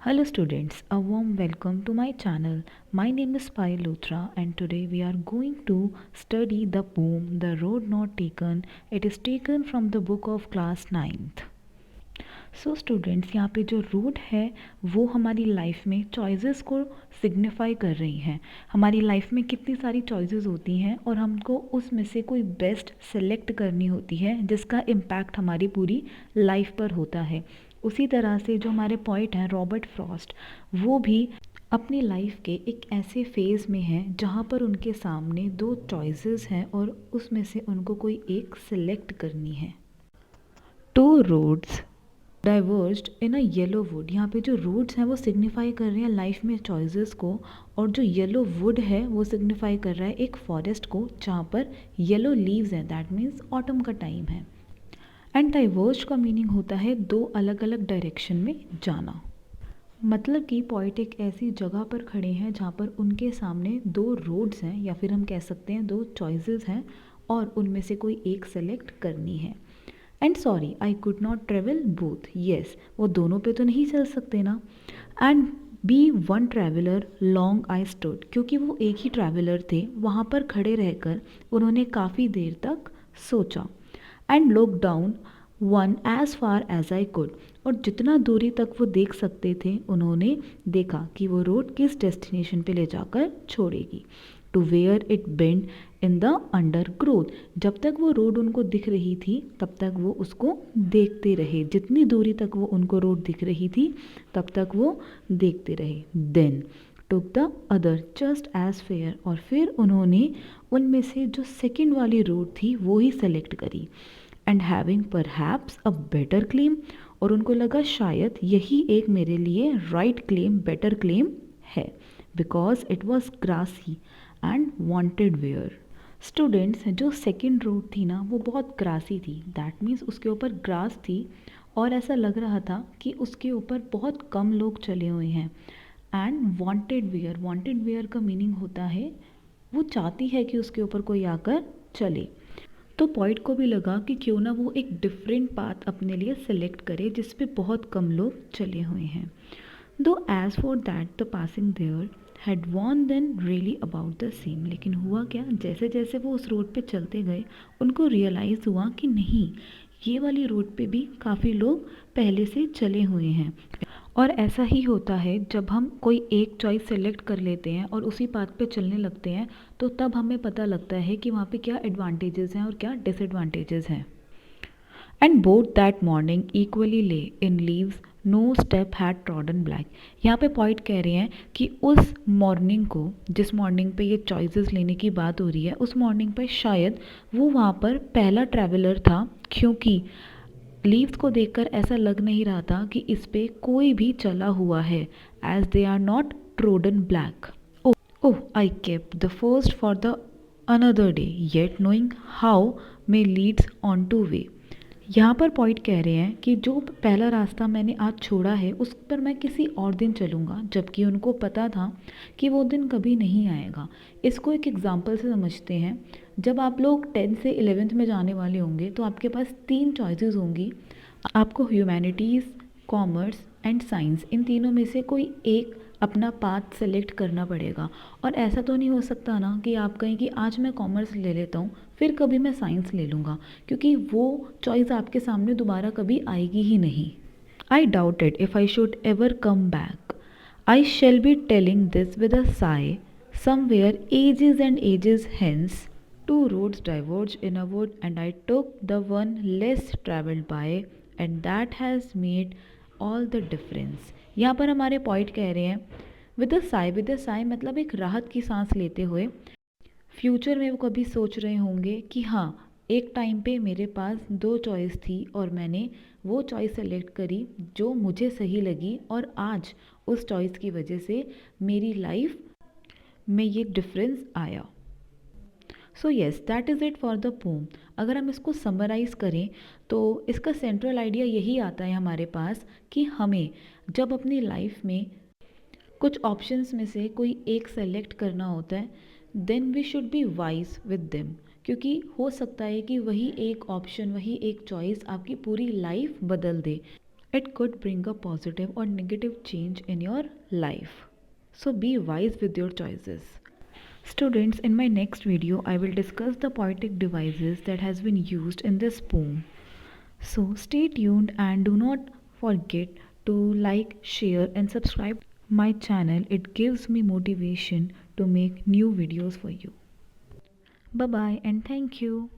Hello students, a warm welcome to my channel. My name is Payal Luthra and today we are going to study the poem The Road Not Taken. It is taken from the book of class 9th. So students, यहाँ पे जो root है वो हमारी life में choices को signify कर रही हैं। हमारी लाइफ में कितनी सारी चॉइसेस होती हैं और हमको उसमें से कोई बेस्ट सेलेक्ट करनी होती है जिसका इम्पैक्ट हमारी पूरी लाइफ पर होता है। उसी तरह से जो हमारे पोइट हैं रॉबर्ट फ्रॉस्ट, वो भी अपनी लाइफ के एक ऐसे फेज़ में हैं जहाँ पर उनके सामने दो चॉइसेस हैं और उसमें से उनको कोई एक सेलेक्ट करनी है। Two roads divorced in a yellow would. यहाँ पे जो रोड्स हैं वो सिग्निफाई कर रहे हैं लाइफ में चॉइसेस को, और जो येलो वुड है वो सिग्निफाई कर रहा है एक फॉरेस्ट को जहाँ पर येलो लीव्स हैं, दैट मीन्स ऑटम का टाइम है। एंड डाइवर्स्ड का मीनिंग होता है दो अलग अलग डायरेक्शन में जाना। मतलब कि पोइट एक ऐसी जगह पर खड़े हैं जहाँ पर उनके सामने दो रोड्स हैं, या फिर हम कह सकते हैं दो चॉइसेस हैं, और उनमें से कोई एक सेलेक्ट करनी है। And sorry I could not travel both. Yes, वो दोनों पे तो नहीं चल सकते ना। And be one traveller long I stood, क्योंकि वो एक ही ट्रैवलर थे, वहाँ पर खड़े रहकर उन्होंने काफ़ी देर तक सोचा। And look down one as far as I could, और जितना दूरी तक वो देख सकते थे उन्होंने देखा कि वो रोड किस डेस्टिनेशन पे ले जाकर छोड़ेगी। To where it bent in the undergrowth, जब तक वो रोड उनको दिख रही थी तब तक वो उसको देखते रहे। जितनी दूरी तक वो उनको रोड दिख रही थी तब तक वो देखते रहे। Then took the other just as fair, और फिर उन्होंने उनमें से जो सेकंड वाली रोड थी वो ही सेलेक्ट करी। And having perhaps a better claim, और उनको लगा शायद यही एक मेरे लिए राइट क्लेम, बेटर क्लेम है, because it was grassy and wanted wear. Students, जो सेकंड रोड थी ना वो बहुत ग्रासी थी, दैट मीन्स उसके ऊपर ग्रास थी और ऐसा लग रहा था कि उसके ऊपर बहुत कम लोग चले हुए हैं। एंड वांटेड वेयर का मीनिंग होता है वो चाहती है कि उसके ऊपर कोई आकर चले। तो पॉइंट को भी लगा कि क्यों ना वो एक डिफरेंट पाथ अपने लिए सेलेक्ट करे जिस पे बहुत कम लोग चले हुए हैं। Though as for that the passing there had worn them really about the same, लेकिन हुआ क्या, जैसे जैसे वो उस रोड पे चलते गए उनको रियलाइज़ हुआ कि नहीं, ये वाली रोड पे भी काफ़ी लोग पहले से चले हुए हैं। और ऐसा ही होता है जब हम कोई एक चॉइस सेलेक्ट कर लेते हैं और उसी पाथ पे चलने लगते हैं तो तब हमें पता लगता है कि वहाँ पे क्या एडवांटेजेस हैं और क्या डिसएडवांटेजेस हैं। And both that morning equally lay in leaves no step had trodden black. यहाँ पे पॉइंट कह रहे हैं कि उस मॉर्निंग को, जिस मॉर्निंग पे ये चॉइसेस लेने की बात हो रही है, उस मॉर्निंग पे शायद वो वहाँ पर पहला ट्रैवलर था, क्योंकि लीव्स को देखकर ऐसा लग नहीं रहा था कि इस पे कोई भी चला हुआ है, as they are not trodden black. Oh I kept the first for the another day yet knowing how may leads on to way. यहाँ पर पॉइंट कह रहे हैं कि जो पहला रास्ता मैंने आज छोड़ा है उस पर मैं किसी और दिन चलूँगा, जबकि उनको पता था कि वो दिन कभी नहीं आएगा। इसको एक एग्जांपल से समझते हैं। जब आप लोग 10th से 11th में जाने वाले होंगे तो आपके पास तीन चॉइसेस होंगी। आपको ह्यूमैनिटीज़, कॉमर्स एंड साइंस, इन तीनों में से कोई एक अपना पाथ सेलेक्ट करना पड़ेगा। और ऐसा तो नहीं हो सकता ना कि आप कहें कि आज मैं कॉमर्स ले लेता हूँ फिर कभी मैं साइंस ले लूँगा, क्योंकि वो चॉइस आपके सामने दोबारा कभी आएगी ही नहीं। I doubted if I should ever come back, I shall be telling this with a sigh, somewhere ages and ages hence two roads diverged in a wood and I took the one less traveled by and that has made all the difference। यहाँ पर हमारे point कह रहे हैं with a Sai मतलब एक राहत की सांस लेते हुए। फ्यूचर में वो कभी सोच रहे होंगे कि हाँ, एक टाइम पे मेरे पास दो चॉइस थी और मैंने वो चॉइस सेलेक्ट करी जो मुझे सही लगी, और आज उस चॉइस की वजह से मेरी लाइफ में ये डिफरेंस आया। So yes, that is it for the pome. अगर हम इसको समराइज़ करें तो इसका सेंट्रल आइडिया यही आता है हमारे पास कि हमें जब अपनी लाइफ में कुछ ऑप्शंस में से कोई एक सेलेक्ट करना होता है, then we should be wise with them, क्योंकि हो सकता है कि वही एक ऑप्शन, वही एक चॉइस आपकी पूरी लाइफ बदल दे। It could bring a positive or negative change in your life. So be wise with your choices. Students, in my next video, I will discuss the poetic devices that has been used in this poem. So stay tuned and do not forget to like, share and subscribe my channel. It gives me motivation to make new videos for you. Bye bye and thank you.